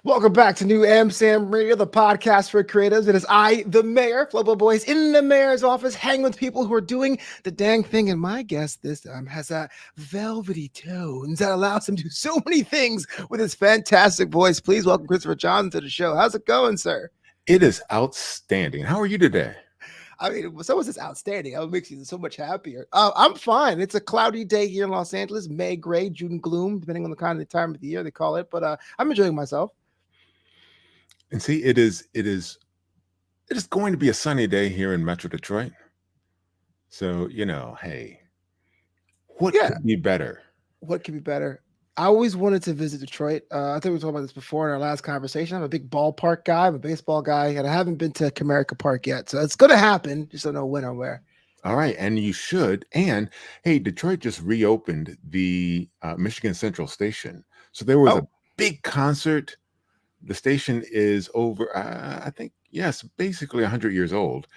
Welcome back to New Amsterdam Radio, the podcast for creatives. It is I, the mayor, Flobo Boyce, in the mayor's office, hang with people who are doing the dang thing. And my guest this time has that velvety tones that allows him to do so many things with his fantastic voice. Please welcome Christopher Johnson to the show. How's it going, sir? It is outstanding. How are you today? I mean, so is this outstanding. It makes you so much happier. I'm fine. It's a cloudy day here in Los Angeles, May gray, June gloom, depending on the kind of time of the year they call it. But I'm enjoying myself. And see, it is going to be a sunny day here in Metro Detroit. So, hey, what Yeah. could be better? What could be better? I always wanted to visit Detroit. I think we talked about this before in our last conversation. I'm a big ballpark guy. I'm a baseball guy, and I haven't been to Comerica Park yet. So it's going to happen. Just don't know when or where. All right, and you should. And hey, Detroit just reopened the Michigan Central Station. So there was a big concert. The station is over, I think, yes, basically 100 years old.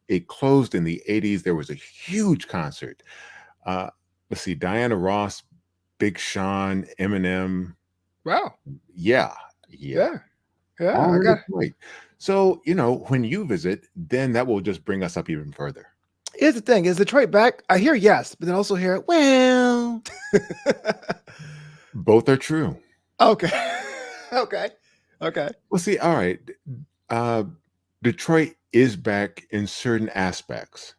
It closed in the 80s. There was a huge concert. Let's see, Diana Ross, Big Sean, Eminem. Wow. Yeah. I got Detroit. So, when you visit, then that will just bring us up even further. Here's the thing. Is Detroit back? I hear yes, but then also hear, well. Both are true. Okay. Okay. Well, see, all right. Detroit is back in certain aspects.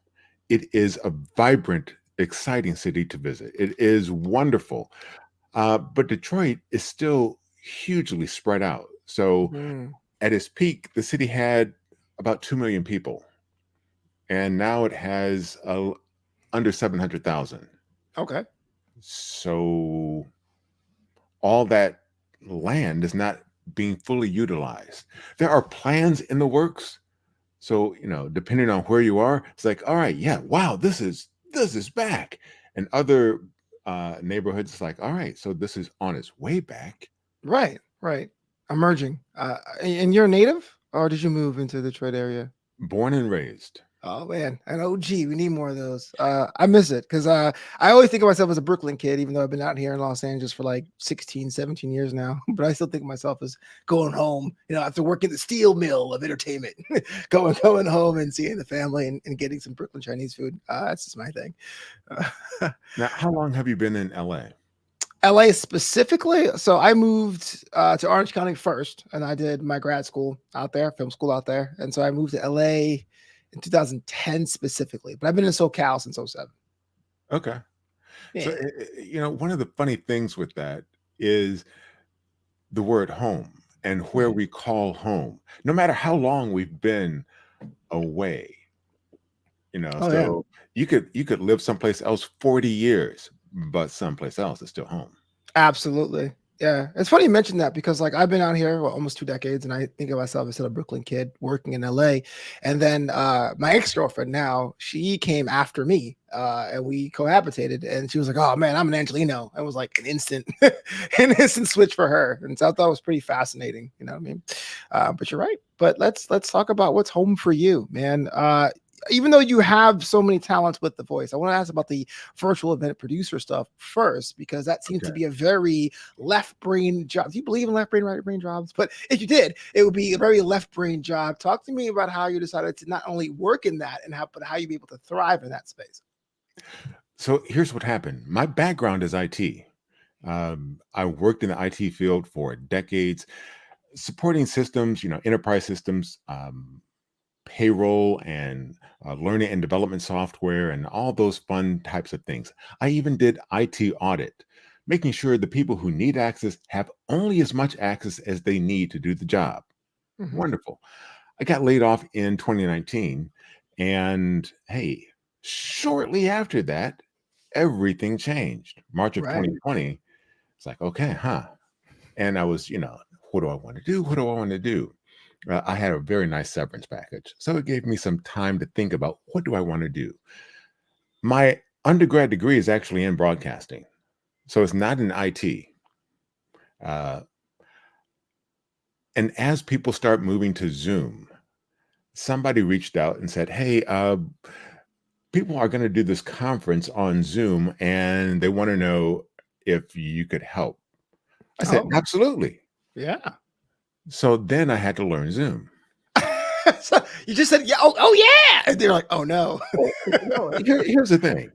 It is a vibrant, exciting city to visit. It is wonderful. But Detroit is still hugely spread out. So at its peak, the city had about 2 million people. And now it has under 700,000. Okay. So all that land is not being fully utilized. There are plans in the works. So, depending on where you are, it's like, all right, yeah, wow, this is back. And other neighborhoods, it's like, all right, so this is on its way back. Right. Emerging. And you're a native, or did you move into the Detroit area? Born and raised. Oh man, an OG. We need more of those. I miss it because I always think of myself as a Brooklyn kid, even though I've been out here in Los Angeles for like 16, 17 years now. But I still think of myself as going home, after working the steel mill of entertainment, going home and seeing the family and getting some Brooklyn Chinese food. That's just my thing. Now, how long have you been in LA? LA specifically. So I moved to Orange County first, and I did my grad school out there, film school out there. And so I moved to LA in 2010 specifically, but I've been in SoCal since 2007. Okay. Yeah. So, one of the funny things with that is the word home and where we call home, no matter how long we've been away, you could live someplace else 40 years, but someplace else is still home. Absolutely. Yeah, it's funny you mentioned that because I've been out here almost 2 decades, and I think of myself as a Brooklyn kid working in LA. And then my ex-girlfriend now, she came after me and we cohabitated, and she was like, "Oh man, I'm an Angelino." It was like an instant switch for her, and so I thought it was pretty fascinating. You know what I mean? But you're right. But let's talk about what's home for you, man. Even though you have so many talents with the voice, I want to ask about the virtual event producer stuff first, because that seems to be a very left brain job. Do you believe in left brain, right brain jobs? But if you did, it would be a very left brain job. Talk to me about how you decided to not only work in that but how you be able to thrive in that space. So here's what happened. My background is IT. I worked in the IT field for decades, supporting systems, enterprise systems, payroll and learning and development software and all those fun types of things. I even did IT audit, making sure the people who need access have only as much access as they need to do the job. Mm-hmm. Wonderful. I got laid off in 2019, and hey, shortly after that, everything changed. March of 2020, it's like, okay, and I was, what do I want to do? What do I want to do? I had a very nice severance package. So it gave me some time to think about, what do I want to do? My undergrad degree is actually in broadcasting. So it's not in IT. And as people start moving to Zoom, somebody reached out and said, hey, people are going to do this conference on Zoom and they want to know if you could help. I said, absolutely. Yeah. So then I had to learn Zoom. So you just said, yeah, oh yeah. And they're like, oh no. No, here's the thing.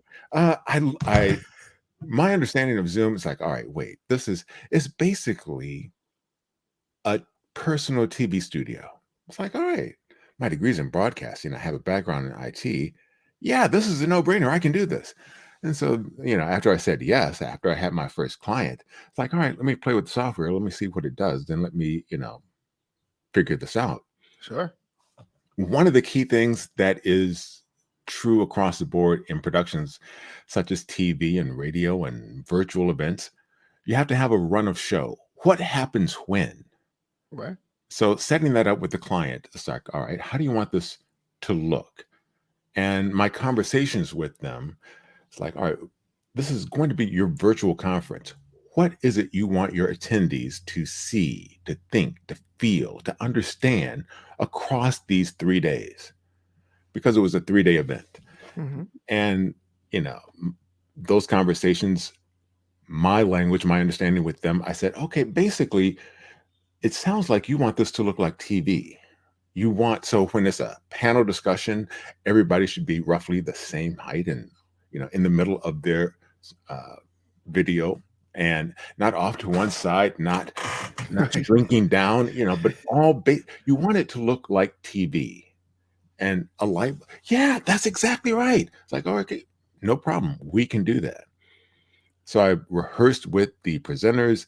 My understanding of Zoom is like, all right, wait, it's basically a personal TV studio. It's like, all right, my degree's in broadcasting. I have a background in IT. Yeah, this is a no-brainer. I can do this. And so, after I said yes, after I had my first client, it's like, all right, let me play with the software. Let me see what it does. Then let me, figure this out. Sure. One of the key things that is true across the board in productions such as TV and radio and virtual events, you have to have a run of show. What happens when? Right. So setting that up with the client, it's like, all right, how do you want this to look? And my conversations with them, it's like, all right, this is going to be your virtual conference. What is it you want your attendees to see, to think, to feel, to understand across these 3 days? Because it was a 3-day event. Mm-hmm. And, those conversations, my language, my understanding with them, I said, okay, basically, it sounds like you want this to look like TV. So when it's a panel discussion, everybody should be roughly the same height and, in the middle of their video and not off to one side, not shrinking down, but you want it to look like TV and a light. Yeah, that's exactly right. It's like, oh, okay, no problem. We can do that. So I rehearsed with the presenters.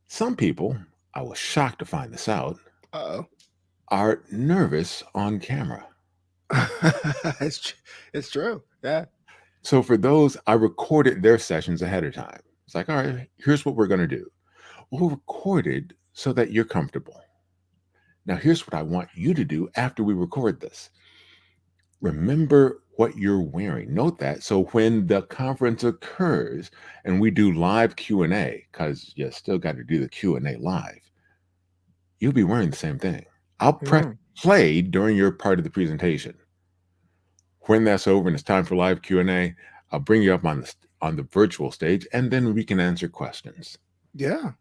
Some people, I was shocked to find this out, Uh-oh. are nervous on camera. It's true. Yeah. So for those, I recorded their sessions ahead of time. It's like, all right, here's what we're going to do. We'll record it so that you're comfortable. Now, here's what I want you to do after we record this. Remember what you're wearing. Note that. So when the conference occurs and we do live Q&A, because you still got to do the Q&A live, you'll be wearing the same thing. I'll press play during your part of the presentation. When that's over and it's time for live Q&A, I'll bring you up on the virtual stage, and then we can answer questions. Yeah.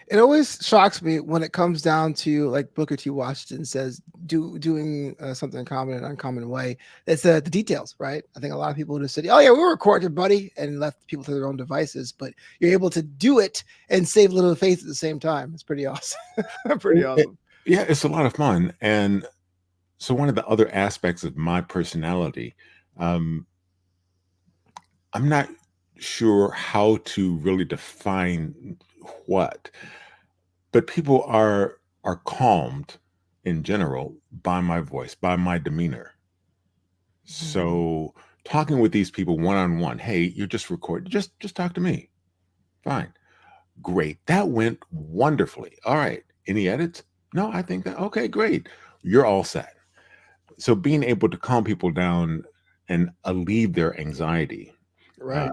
It always shocks me when it comes down to like Booker T. Washington says, doing something in common and uncommon way. It's the details, right? I think a lot of people just said, "Oh yeah, we'll record it, buddy," and left people to their own devices. But you're able to do it and save a little face at the same time. It's pretty awesome. Pretty awesome. Yeah, it's a lot of fun. And so one of the other aspects of my personality, I'm not sure how to really define what, but people are calmed in general by my voice, by my demeanor. So talking with these people one-on-one, hey, you're just recording, just talk to me. Fine. Great. That went wonderfully. All right. Any edits? No, I think that, okay, great. You're all set. So being able to calm people down and alleviate their anxiety, Right.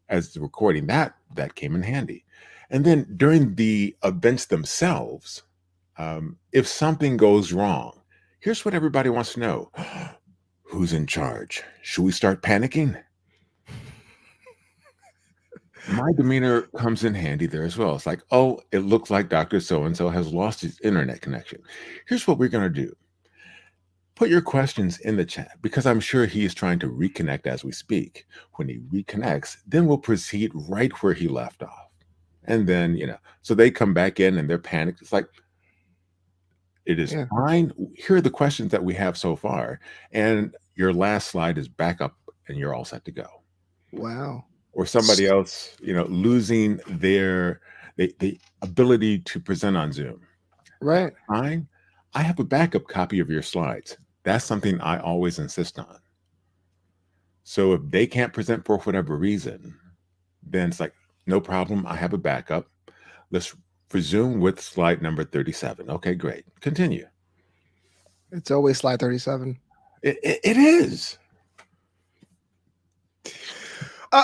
as the recording, that came in handy. And then during the events themselves, if something goes wrong, here's what everybody wants to know. Who's in charge? Should we start panicking? My demeanor comes in handy there as well. It's like, oh, it looks like Dr. So-and-so has lost his internet connection. Here's what we're going to do. Put your questions in the chat because I'm sure he is trying to reconnect as we speak. When he reconnects, then we'll proceed right where he left off. And then, so they come back in and they're panicked. It's like, it is fine. Here are the questions that we have so far. And your last slide is back up and you're all set to go. Wow. Or somebody else, losing the ability to present on Zoom. Right. Fine. I have a backup copy of your slides. That's something I always insist on. So if they can't present for whatever reason, then it's like, no problem. I have a backup. Let's resume with slide number 37. Okay, great. Continue. It's always slide 37. It is.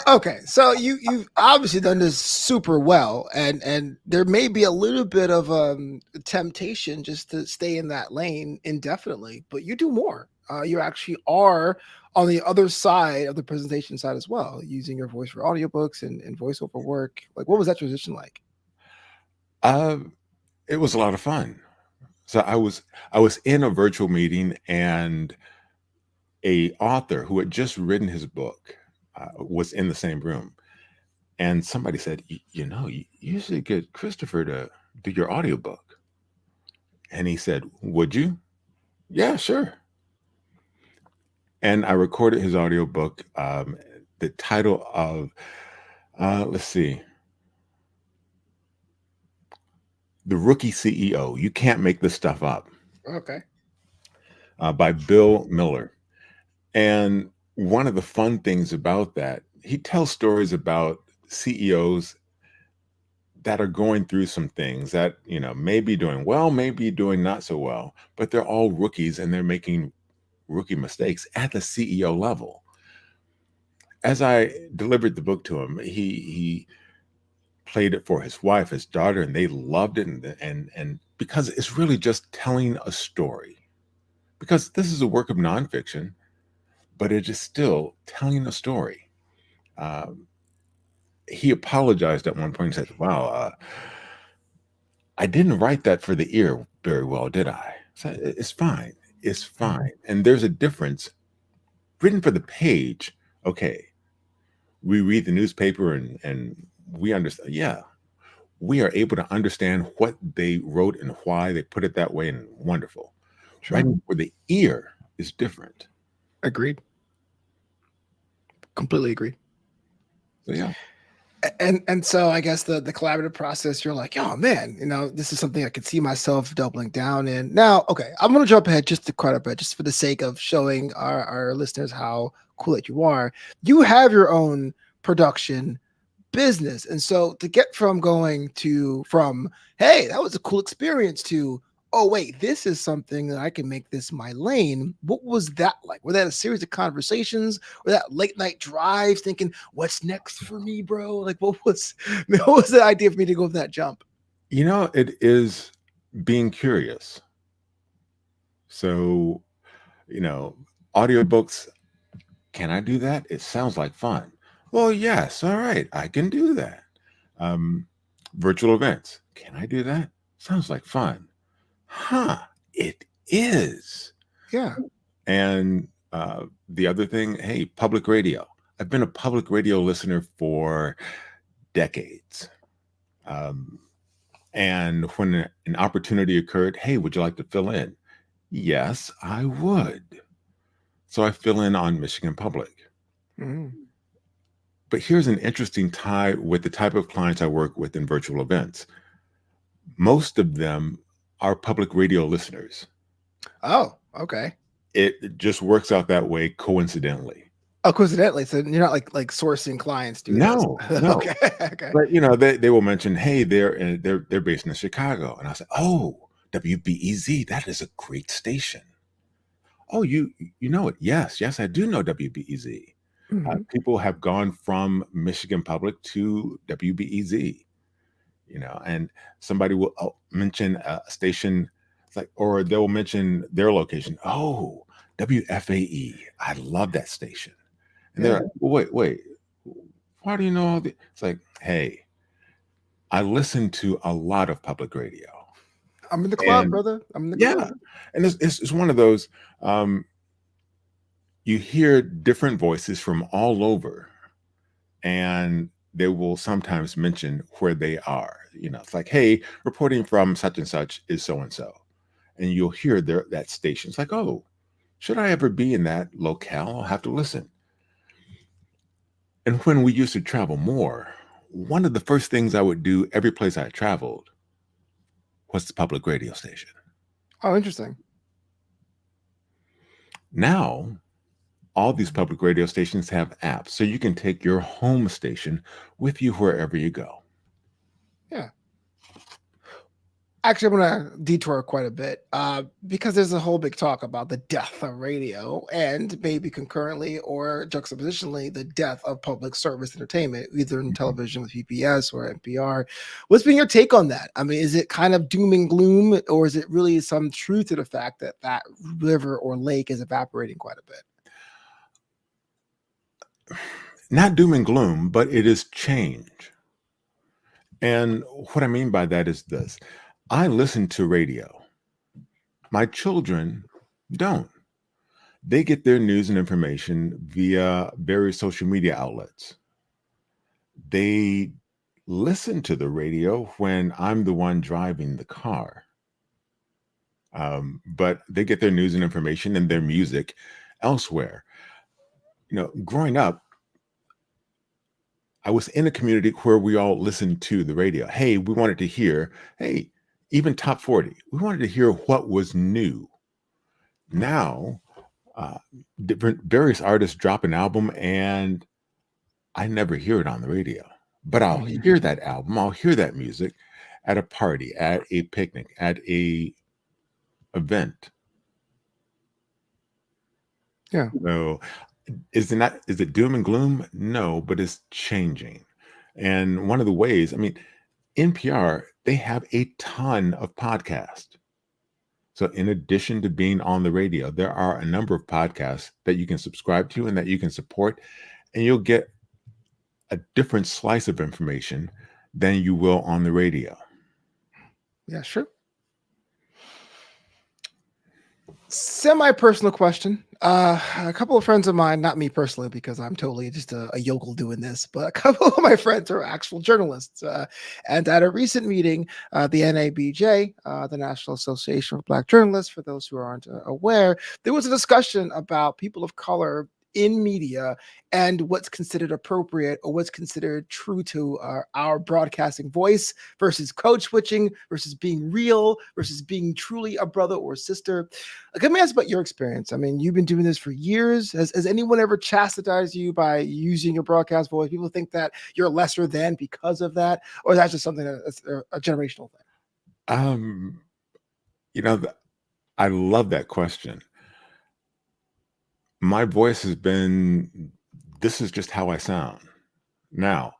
Okay, so you've obviously done this super well, and there may be a little bit of temptation just to stay in that lane indefinitely, but you do more. You actually are on the other side of the presentation side as well, using your voice for audiobooks and voiceover work. Like, what was that transition like? Uh, it was a lot of fun. So I was in a virtual meeting, and a author who had just written his book was in the same room, and somebody said, you should get Christopher to do your audiobook. And he said, would you? Yeah, sure. And I recorded his audiobook. The title of, let's see, The Rookie CEO. You Can't Make This Stuff Up, Okay. by Bill Miller. And one of the fun things about that, he tells stories about CEOs that are going through some things that, may be doing well, maybe doing not so well, but they're all rookies and they're making rookie mistakes at the CEO level. As I delivered the book to him, he played it for his wife, his daughter, and they loved it. And because it's really just telling a story, because this is a work of nonfiction, but it is still telling a story. He apologized at one point and said, wow, I didn't write that for the ear very well, did I? So it's fine. It's fine. And there's a difference. Written for the page, okay, we read the newspaper and we understand. Yeah, we are able to understand what they wrote and why they put it that way, and wonderful. Sure. Writing for the ear is different. Agreed. Completely agreed. So yeah. And so I guess the collaborative process, you're like, oh man, this is something I could see myself doubling down in. Now, okay, I'm gonna jump ahead just quite a bit, just for the sake of showing our listeners how cool that you are. You have your own production business, and so to get from hey, that was a cool experience, to, oh wait, this is something that I can make this my lane. What was that like? Were that a series of conversations, or that late night drives thinking, what's next for me, bro? Like, what was the idea for me to go for that jump? It is being curious. So, audiobooks, can I do that? It sounds like fun. Well, yes. All right. I can do that. Um, Virtual events. Can I do that? Sounds like fun. Huh. It is. Yeah. And the other thing, hey, public radio. I've been a public radio listener for decades. And when an opportunity occurred, hey, would you like to fill in? Yes, I would. So I fill in on Michigan Public. Mhm. But here's an interesting tie with the type of clients I work with in virtual events. Most of them are public radio listeners. Oh, okay. It just works out that way coincidentally. Oh, coincidentally, so you're not like sourcing clients through this. No, no. Okay. Okay. But they will mention, hey, they're based in Chicago, and I say, oh, WBEZ, that is a great station. Oh, you know it? Yes, I do know WBEZ. Mhm. People have gone from Michigan Public to WBEZ, and somebody will mention a station, it's like, or they'll mention their location. Oh, WFAE, I love that station. And they're Yeah. like, well, wait, why do you know all the? It's like, hey, I listen to a lot of public radio, I'm in the club, and brother. I'm in the yeah, club. and it's one of those. You hear different voices from all over, and they will sometimes mention where they are. It's like, hey, reporting from such and such is so and so, and you'll hear that station. It's like, oh, should I ever be in that locale? I'll have to listen. And when we used to travel more, one of the first things I would do every place I traveled was the public radio station. Oh, interesting. Now, all these public radio stations have apps, so you can take your home station with you wherever you go. Yeah. Actually, I'm going to detour quite a bit because there's a whole big talk about the death of radio, and maybe concurrently or juxtapositionally, the death of public service entertainment, either in television with PBS or NPR. What's been your take on that? I mean, is it kind of doom and gloom, or is it really some truth to the fact that that river or lake is evaporating quite a bit? Not doom and gloom, but it is change. And what I mean by that is this: I listen to radio. My children don't. They get their news and information via various social media outlets. They listen to the radio when I'm the one driving the car. But they get their news and information and their music elsewhere. Growing up, I was in a community where we all listened to the radio. Hey, we wanted to hear, hey, even top 40. We wanted to hear what was new. Now, uh, different various artists drop an album and I never hear it on the radio. But I'll hear that album, I'll hear that music at a party, at a picnic, at a event. Yeah. So is it doom and gloom? No, but it's changing. And one of the ways, I mean, NPR, they have a ton of podcasts. So in addition to being on the radio, there are a number of podcasts that you can subscribe to and that you can support, and you'll get a different slice of information than you will on the radio. Yeah, sure. Semi-personal question. A couple of friends of mine, not me personally, because I'm totally just a yokel doing this, but a couple of my friends are actual journalists. And at a recent meeting, the NABJ, the National Association of Black Journalists, for those who aren't aware, there was a discussion about people of color in media and what's considered appropriate or what's considered true to our broadcasting voice versus code switching versus being real versus being truly a brother or sister. Let me ask about your experience. I mean, you've been doing this for years. Has anyone ever chastised you by using your broadcast voice? People think that you're lesser than because of that, or is that just something that's a generational thing? Um, I love that question. My voice has been, this is just how I sound. Now,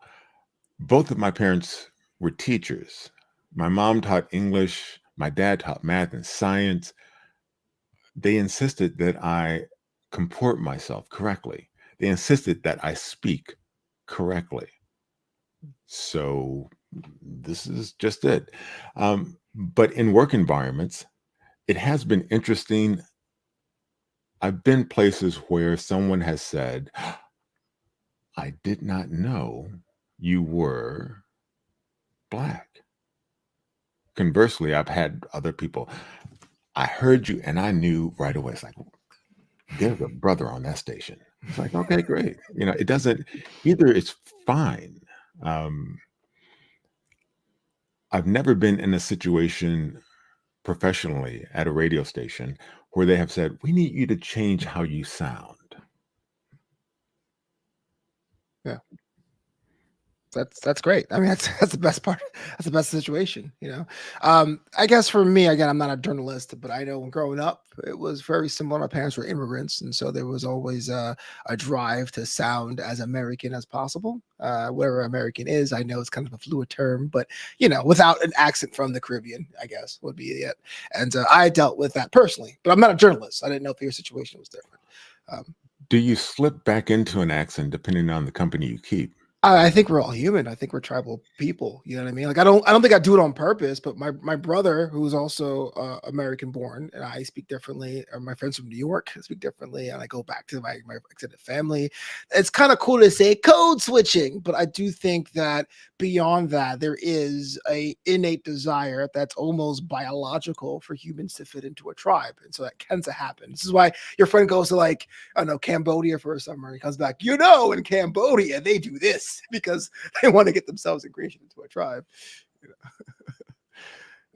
both of my parents were teachers. My mom taught English, my dad taught math and science. They insisted that I comport myself correctly. They insisted that I speak correctly. So this is just it. But in work environments, it has been interesting. I've been places where someone has said, I did not know you were Black. Conversely, I've had other people, I heard you and I knew right away. It's like, there's a brother on that station. It's like, okay, great. It doesn't, either it's fine. I've never been in a situation professionally at a radio station where they have said, we need you to change how you sound. Yeah. That's great. I mean, that's the best part. That's the best situation, I guess for me, again, I'm not a journalist, but I know when growing up, it was very similar. My parents were immigrants, and so there was always a drive to sound as American as possible. Whatever American is, I know it's kind of a fluid term, but without an accent from the Caribbean, I guess would be it. And I dealt with that personally, but I'm not a journalist. I didn't know if your situation was different. Do you slip back into an accent depending on the company you keep? I think we're all human. I think we're tribal people. You know what I mean? Like I don't think I do it on purpose. But my brother, who's also American born, and I speak differently. Or my friends from New York speak differently, and I go back to my extended family. It's kind of cool to say code switching, but I do think that beyond that, there is a innate desire that's almost biological for humans to fit into a tribe, and so that tends to happen. This is why your friend goes to I don't know, Cambodia for a summer, and he comes back. In Cambodia they do this because they want to get themselves ingratiated into a tribe.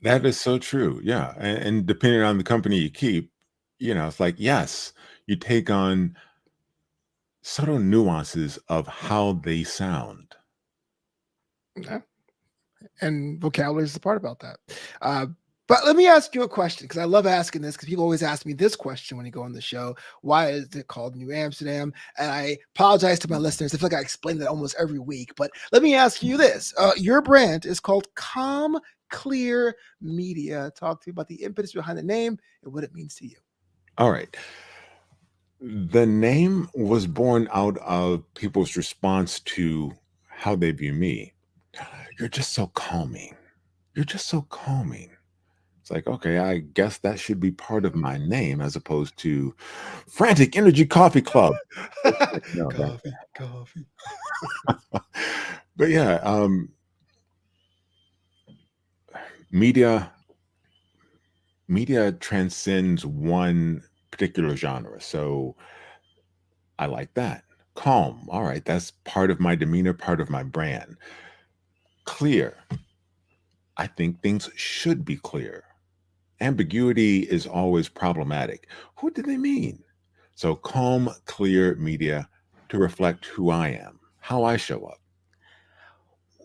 That is so true. Yeah. And depending on the company you keep, it's like, yes, you take on subtle nuances of how they sound. Yeah. And vocabulary is the part about that. But let me ask you a question, because I love asking this, because people always ask me this question when you go on the show. Why is it called Knew Amsterdam? And I apologize to my listeners. I feel like I explain that almost every week. But let me ask you this. Your brand is called Calm Clear Media. Talk to me about the impetus behind the name and what it means to you. All right. The name was born out of people's response to how they view me. You're just so calming. You're just so calming. It's like, okay, I guess that should be part of my name as opposed to Frantic Energy Coffee Club. No, that. Coffee. But yeah, media media transcends one particular genre. So I like that. Calm. All right, that's part of my demeanor, part of my brand. Clear. I think things should be clear. Ambiguity is always problematic. What do they mean? So calm, clear media to reflect who I am, how I show up.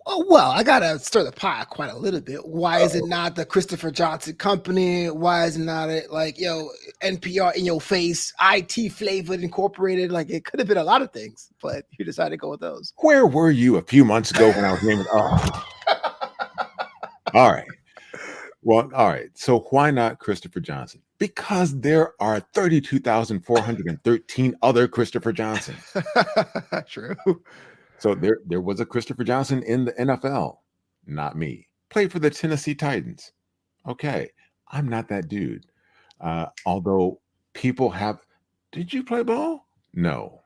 Oh, well, I gotta stir the pot quite a little bit. Why is it Uh-oh. not the Christopher Johnson Company? Why is it not like NPR in your face, IT flavored incorporated? Like it could have been a lot of things, but you decided to go with those. Where were you a few months ago when I was naming? Oh, all right. Well, all right. So why not Christopher Johnson? Because there are 32,413 other Christopher Johnsons. True. So there was a Christopher Johnson in the NFL. Not me. Played for the Tennessee Titans. Okay. I'm not that dude. Although people have, did you play ball? No.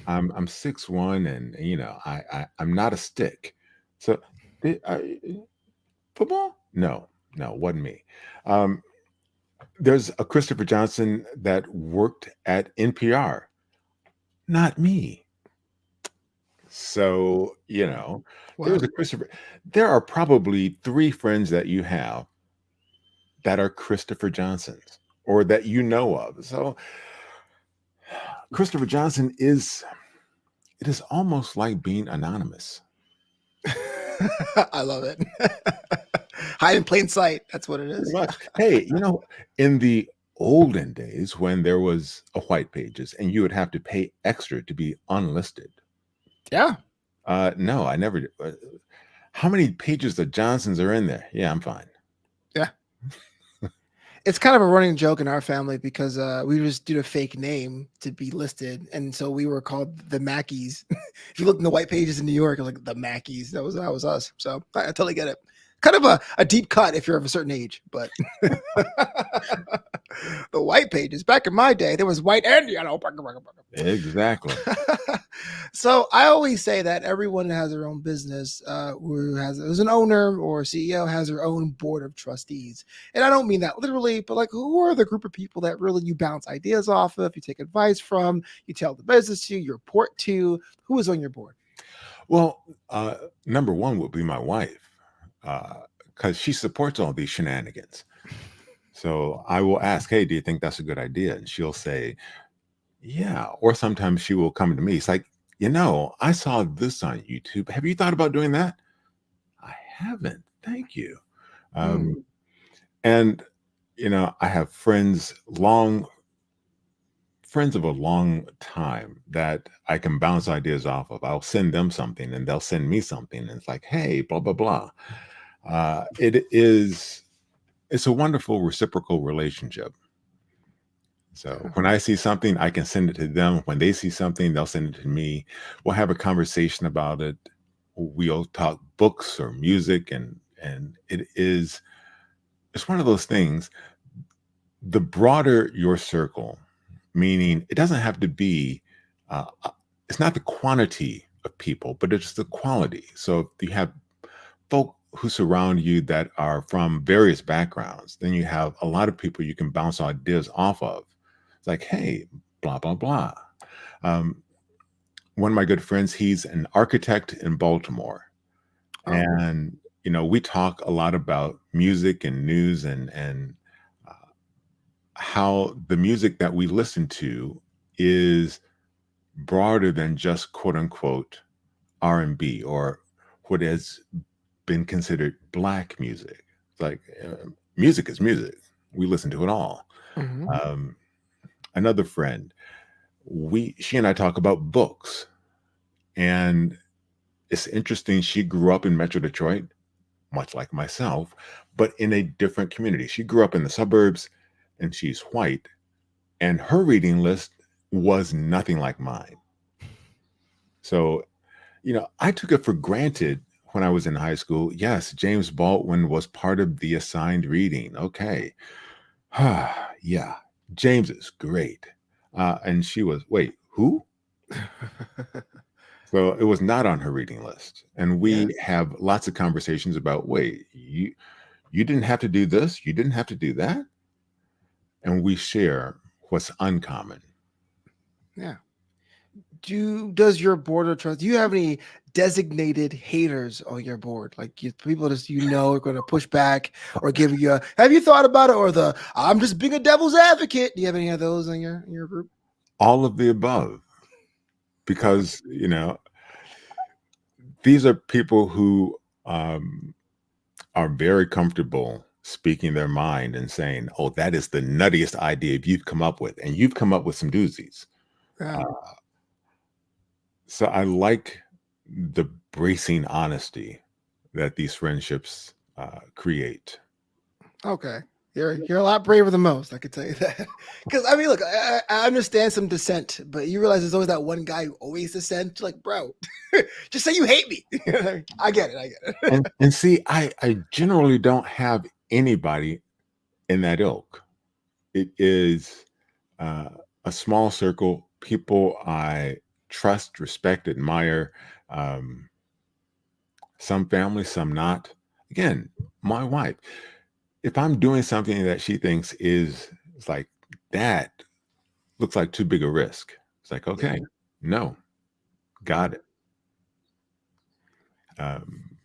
I'm 6'1", and I'm not a stick. So football? No, wasn't me. Um, there's a Christopher Johnson that worked at NPR. Not me. So, there's Wow. a Christopher. There are probably 3 friends that you have that are Christopher Johnsons or that you know of. So Christopher Johnson it is almost like being anonymous. I love it. Hide in plain sight. That's what it Pretty is. much. Hey, in the olden days when there was a white pages and you would have to pay extra to be unlisted. Yeah. No, I never did. How many pages of Johnsons are in there? Yeah, I'm fine. Yeah. It's kind of a running joke in our family because we just did a fake name to be listed, and so we were called the Mackeys. If you look in the white pages in New York, like the Mackeys, that was us. So I totally get it. Kind of a deep cut if you're of a certain age, but the white pages back in my day, there was white and yellow. Exactly. So I always say that everyone has their own business, who's an owner or CEO has their own board of trustees. And I don't mean that literally, but like who are the group of people that really you bounce ideas off of, you take advice from, you tell the business to, you report to, who is on your board? Well, number one would be my wife, because she supports all these shenanigans. So I will ask, hey, do you think that's a good idea? And she'll say, yeah. Or sometimes she will come to me. It's like, I saw this on YouTube. Have you thought about doing that? I haven't. Thank you. Mm. And, I have friends of a long time that I can bounce ideas off of. I'll send them something and they'll send me something. And it's like, hey, blah, blah, blah. It's a wonderful reciprocal relationship. So when I see something, I can send it to them. When they see something, they'll send it to me. We'll have a conversation about it. We'll talk books or music, and it's one of those things. The broader your circle, meaning it doesn't have to be, it's not the quantity of people, but it's the quality. So if you have folk who surround you that are from various backgrounds, then you have a lot of people you can bounce ideas off of. It's like, hey, blah, blah, blah. One of my good friends, he's an architect in Baltimore. Oh. And, we talk a lot about music and news and how the music that we listen to is broader than just quote unquote R&B or what has been considered Black music. It's like music is music. We listen to it all. Mm-hmm. Another friend, she and I talk about books, and it's interesting. She grew up in Metro Detroit, much like myself, but in a different community. She grew up in the suburbs, and she's white, and her reading list was nothing like mine. So, I took it for granted when I was in high school, yes, James Baldwin was part of the assigned reading. Okay. Yeah, James is great. And she was, wait, who? So it was not on her reading list. And Yeah. we have lots of conversations about, wait, you didn't have to do this, you didn't have to do that. And we share what's uncommon. Yeah. Does your board of trust? Do you have any designated haters on your board? Like people just are going to push back or give you a "Have you thought about it?" or the "I'm just being a devil's advocate." Do you have any of those in your group? All of the above, because these are people who are very comfortable speaking their mind and saying, "Oh, that is the nuttiest idea you've come up with," and you've come up with some doozies. Yeah. So I like the bracing honesty that these friendships create. Okay. You're a lot braver than most. I could tell you that. Because I mean, look, I understand some dissent, but you realize there's always that one guy who always dissent. Like, bro, just say you hate me. I get it. I get it. And see, I generally don't have anybody in that ilk. It is a small circle, people I trust, respect, admire. Um, some family, some not. Again, my wife. If I'm doing something that she thinks it's like that looks like too big a risk, it's like, Yeah. okay, no, got it. Um,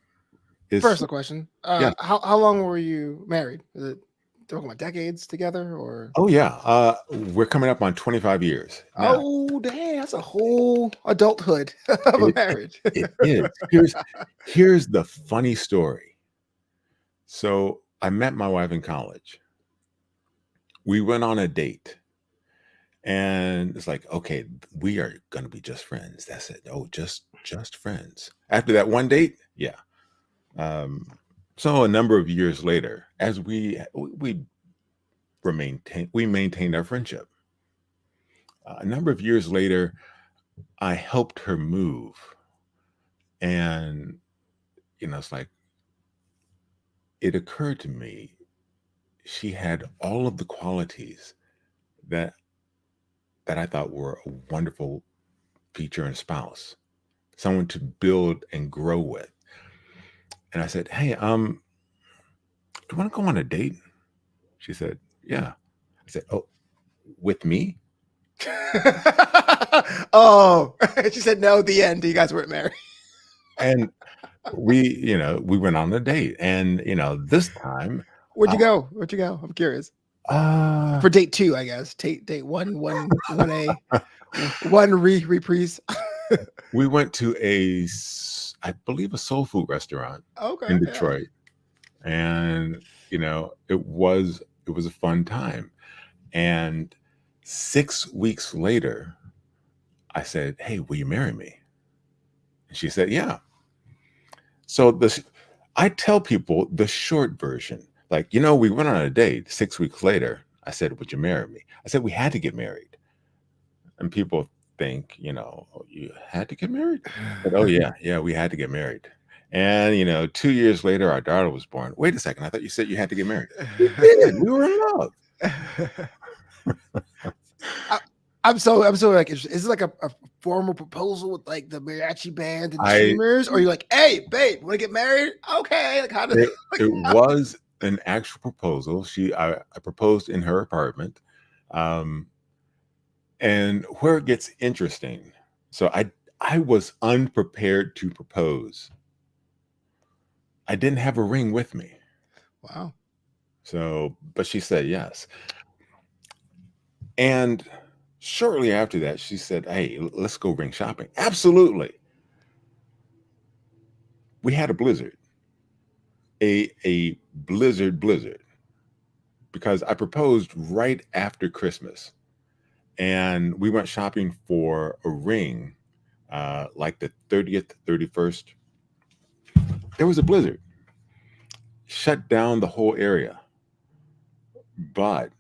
it's Personal question. yeah. How long were you married? Is it talking about decades together or? Oh yeah. We're coming up on 25 years now. Oh, dang, that's a whole adulthood of a It, marriage. it is. Here's the funny story. So I met my wife in college. We went on a date. And it's like, okay, we are gonna be just friends. That's it. Oh, just friends. After that one date, yeah. Um, so a number of years later, as we maintained our friendship. A number of years later, I helped her move, and it's like it occurred to me she had all of the qualities that I thought were a wonderful feature in a spouse, someone to build and grow with. And I said, "Hey, do you want to go on a date?" She said, "Yeah." I said, "Oh, with me?" Oh, she said no. The end. You guys weren't married. And we went on a date, and this time, Where'd you go? Where'd you go? I'm curious. uh, For date two, I guess. Date one A, one reprise. we went to I believe, a soul food restaurant Okay, in yeah. Detroit, and it was a fun time. And 6 weeks later, I said, "Hey, will you marry me?" And she said, "Yeah." So I tell people the short version. Like, we went on a date 6 weeks later. I said, "Would you marry me?" I said, we had to get married. And people think, "Oh, you had to get married?" But, oh, yeah, yeah, we had to get married. And, 2 years later, our daughter was born. Wait a second. I thought you said you had to get married. We did. We were in love. I, I'm so like, is it like a formal proposal with like the mariachi band and I streamers, or you like, hey, babe, want to get married? Okay, like how does it, like, it was an actual proposal. I proposed in her apartment. Um, And where it gets interesting, so I was unprepared to propose. I didn't have a ring with me. wow, So, but she said yes. And shortly after that, she said, "Hey, let's go ring shopping." Absolutely. We had a blizzard, a blizzard, because I proposed right after Christmas, and we went shopping for a ring, like the 30th, 31st. There was a blizzard, shut down the whole area. But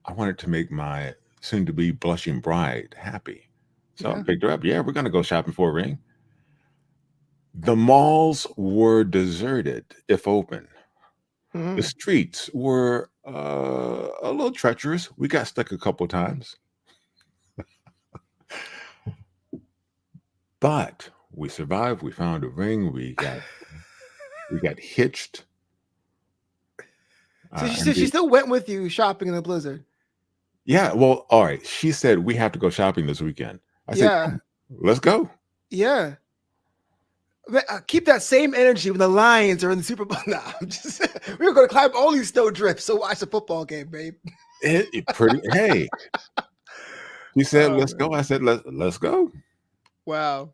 I wanted to make my soon to be blushing bride happy. So I yeah, picked her up. Yeah, we're going to go shopping for a ring. The malls were deserted, if open. The Mhm. streets were a little treacherous. We got stuck a couple times, but we survived. We found a ring. We got hitched. So And she still went with you shopping in the blizzard. yeah, well, all right. She said we have to go shopping this weekend. I said, Yeah, "Yeah, let's go." yeah. Keep that same energy when the Lions are in the Super Bowl. Nah, I'm just we're going to climb all these snow drifts. So watch the football game, babe. Hey, she said, Oh "Let's go." man, I said, "Let's go." wow,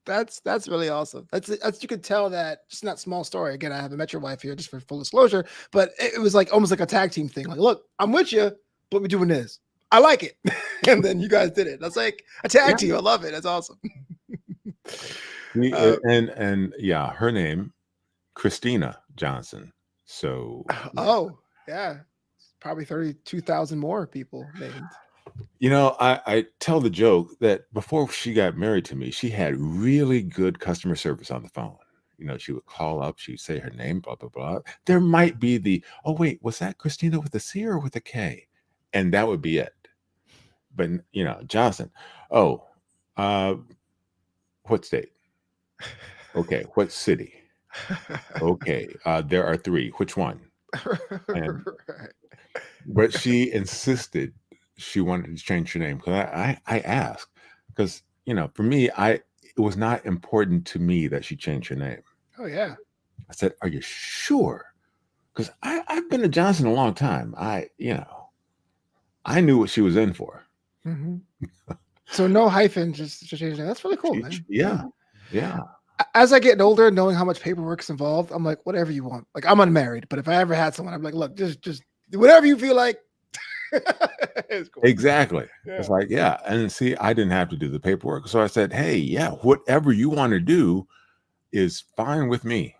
that's really awesome. That's you could tell that just not small story. Again, I haven't met your wife here, just for full disclosure, but it was like almost like a tag team thing. Like, look, I'm with you, but we're doing this. I like it, and then you guys did it. That's like a tag Yeah. team. I love it. That's awesome. We, Uh, and yeah, her name Christina Johnson. So oh yeah, probably 32,000 more people named. I tell the joke that before she got married to me, she had really good customer service on the phone. She would call up, she'd say her name, blah, blah, blah. There might be oh, wait, was that Christina with a C or with a K? And that would be it. But, Johnson, oh, uh, what state? Okay. What city? Okay. There are three. Which one? And, Right. but she insisted she wanted to change her name because I asked because for me it was not important to me that she changed her name. Oh yeah. I said, "Are you sure?" Because I've been a Johnson a long time. I knew what she was in for. Hmm. So no hyphen, just change that. That's really cool, man. Yeah, yeah, As I get older, knowing how much paperwork is involved, I'm like, whatever you want. Like I'm unmarried, but if I ever had someone, I'm like, look, just whatever you feel like. It's cool. exactly. Yeah. It's like, yeah, and see, I didn't have to do the paperwork, so I said, "Hey, yeah, whatever you want to do is fine with me."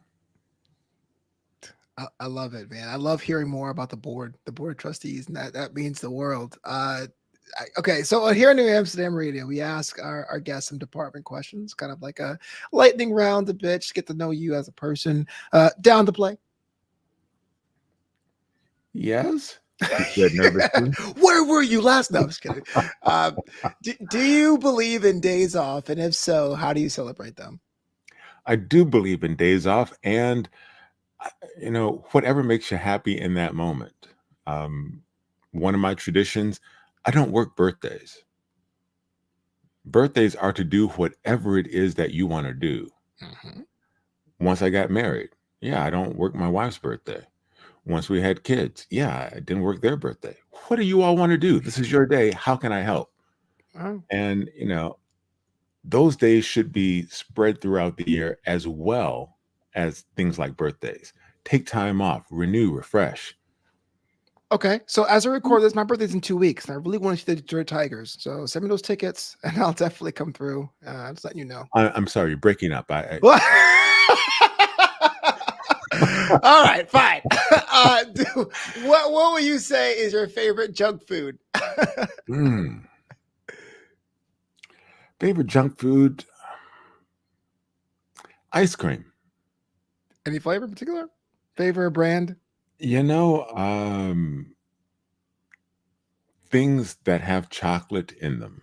I love it, man. I love hearing more about the board of trustees, and that means the world. Okay, so here in New Amsterdam Radio, we ask our guests some department questions, kind of like a lightning round a bit, just get to know you as a person. Down to play. Yes, she said nervously. Where were you last? No, I'm just kidding. Do you believe in days off? And if so, how do you celebrate them? I do believe in days off and whatever makes you happy in that moment. Um, One of my traditions, I don't work birthdays. Birthdays are to do whatever it is that you want to do. Mhm. Once I got married, yeah, I don't work my wife's birthday. Once we had kids, yeah, I didn't work their birthday. What do you all want to do? This is your day. How can I help? Oh, And, those days should be spread throughout the year as well as things like birthdays. Take time off, renew, refresh. okay. So as I record this, my birthday's in 2 weeks, and I really want to see the Detroit Tigers. So send me those tickets, and I'll definitely come through. Just letting you know. I'm sorry, you're breaking up. What? All right, fine. What would you say is your favorite junk food? Mm. Favorite junk food? Ice cream. Any flavor in particular? Favorite brand? You know, things that have chocolate in them.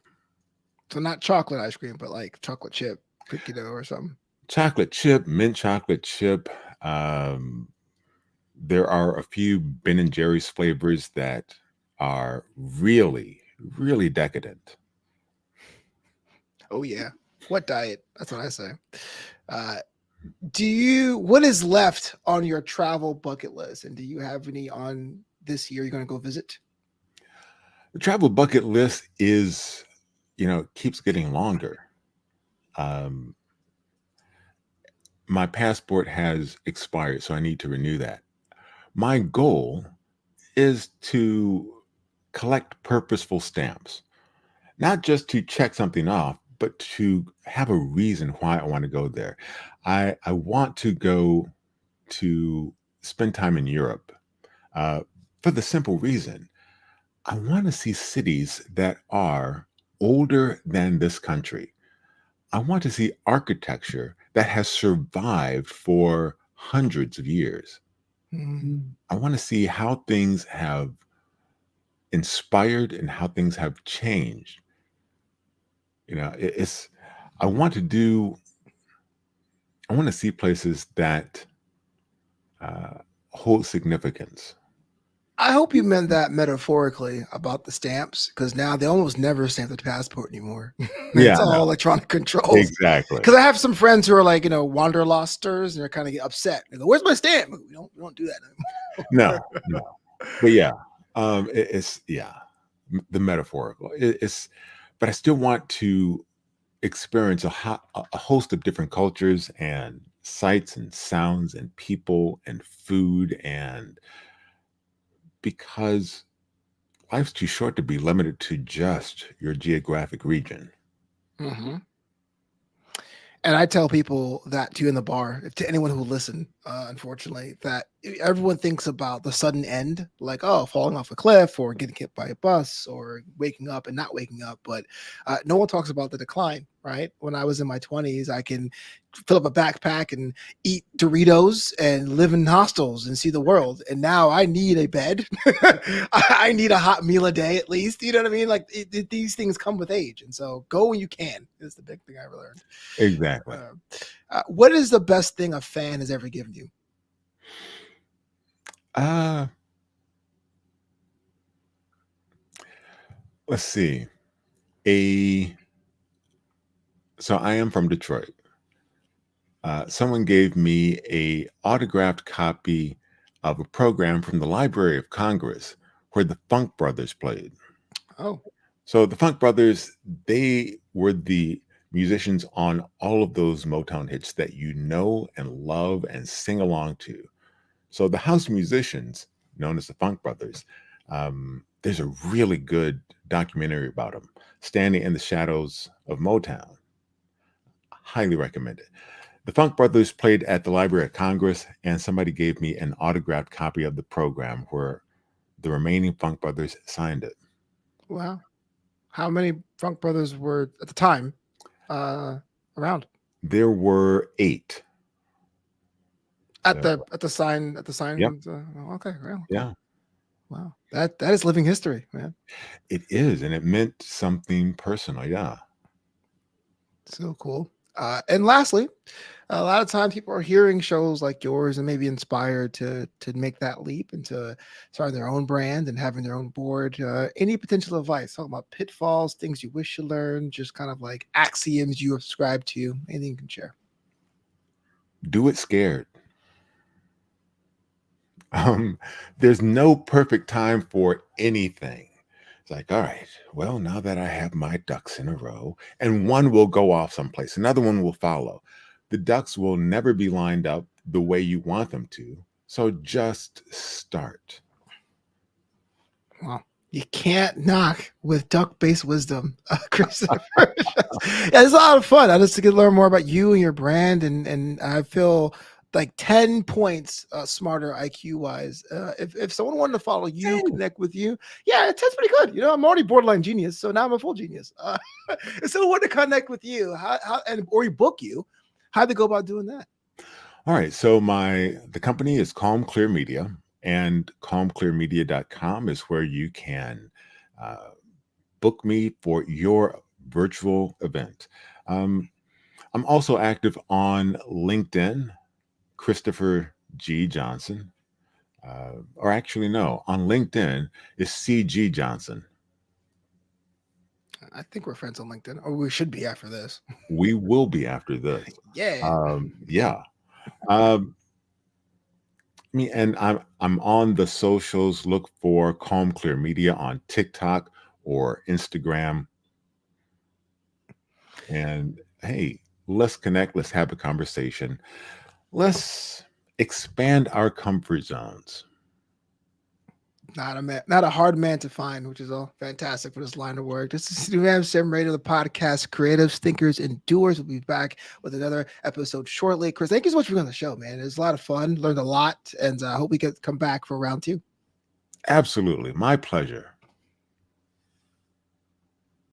So not chocolate ice cream, but like chocolate chip, cookie dough, or something. Chocolate chip, mint chocolate chip. There are a few Ben and Jerry's flavors that are really, really decadent. Oh yeah. What diet? That's what I say. Uh, what is left on your travel bucket list? And do you have any on this year you're going to go visit? The travel bucket list is, keeps getting longer. Um, my passport has expired, so I need to renew that. My goal is to collect purposeful stamps, not just to check something off, but to have a reason why I want to go there. I want to go to spend time in Europe uh, for the simple reason I want to see cities that are older than this country. I want to see architecture that has survived for hundreds of years. Mhm. I want to see how things have inspired and how things have changed. It's I want to do. I want to see places that uh, hold significance. I hope you meant that metaphorically about the stamps, because now they almost never stamp the passport anymore. It's Yeah, all no, electronic controls. exactly. Because I have some friends who are like, wanderlusters, and they're kind of get upset. They go, "Where's my stamp?" We don't do that No, anymore. no, but yeah, it's yeah, the metaphorical. It's, but I still want to experience a host of different cultures and sights and sounds and people and food, and because life's too short to be limited to just your geographic region. Hmm. And I tell people that too in the bar, to anyone who will listen, unfortunately, that everyone thinks about the sudden end, like, oh, falling off a cliff or getting hit by a bus or waking up and not waking up. But no one talks about the decline, right? When I was in my 20s, I can fill up a backpack and eat Doritos and live in hostels and see the world. And now I need a bed. I need a hot meal a day at least. You know what I mean? Like these things come with age. And so go when you can is the big thing I ever learned. Exactly. What is the best thing a fan has ever given you? Uh, let's see. A So I am from Detroit. Someone gave me a autographed copy of a program from the Library of Congress where the Funk Brothers played. Oh, So the Funk Brothers, they were the musicians on all of those Motown hits that you know and love and sing along to. So the house musicians, known as the Funk Brothers, there's a really good documentary about them, Standing in the Shadows of Motown. Highly recommend it. The Funk Brothers played at the Library of Congress, and somebody gave me an autographed copy of the program where the remaining Funk Brothers signed it. wow. How many Funk Brothers were at the time uh, around? There were 8. At So, the yep, sign. Okay, well, cool. yeah, Wow, that is living history, man. it is, and it meant something personal. Yeah, So cool. And lastly, a lot of times people are hearing shows like yours and maybe inspired to make that leap into starting their own brand and having their own board. Any potential advice? Talking about pitfalls, things you wish you learned, just kind of like axioms you subscribe to. Anything you can share. do it scared. Um, there's no perfect time for anything. It's like, all right, well, now that I have my ducks in a row, and one will go off someplace, another one will follow. The ducks will never be lined up the way you want them to. So just start. Well, you can't knock with duck-based wisdom, Christopher. Yeah, it's a lot of fun. I just get to learn more about you and your brand, and I feel like 10 points smarter IQ wise. If someone wanted to follow you, Same. connect with you, yeah, that's pretty good. I'm already borderline genius, so now I'm a full genius. If someone wanted to connect with you, or you book you, how do they go about doing that? All right. So the company is Calm Clear Media, and calmclearmedia.com is where you can uh, book me for your virtual event. Um, I'm also active on LinkedIn, Christopher G. Johnson. Or actually, no, on LinkedIn is CG Johnson. I think we're friends on LinkedIn, or we should be after this. We will be after this. Yeah. Yeah. Um, and I'm on the socials. Look for Calm Clear Media on TikTok or Instagram. And hey, let's connect. Let's have a conversation. Let's expand our comfort zones. Not a man, not a hard man to find, which is all fantastic for this line of work. This is New Amsterdam Radio, the podcast, creatives, thinkers, and doers. We'll be back with another episode shortly. Chris, thank you so much for being on the show, man. It was a lot of fun, learned a lot, and I hope we can come back for round 2. Absolutely. My pleasure.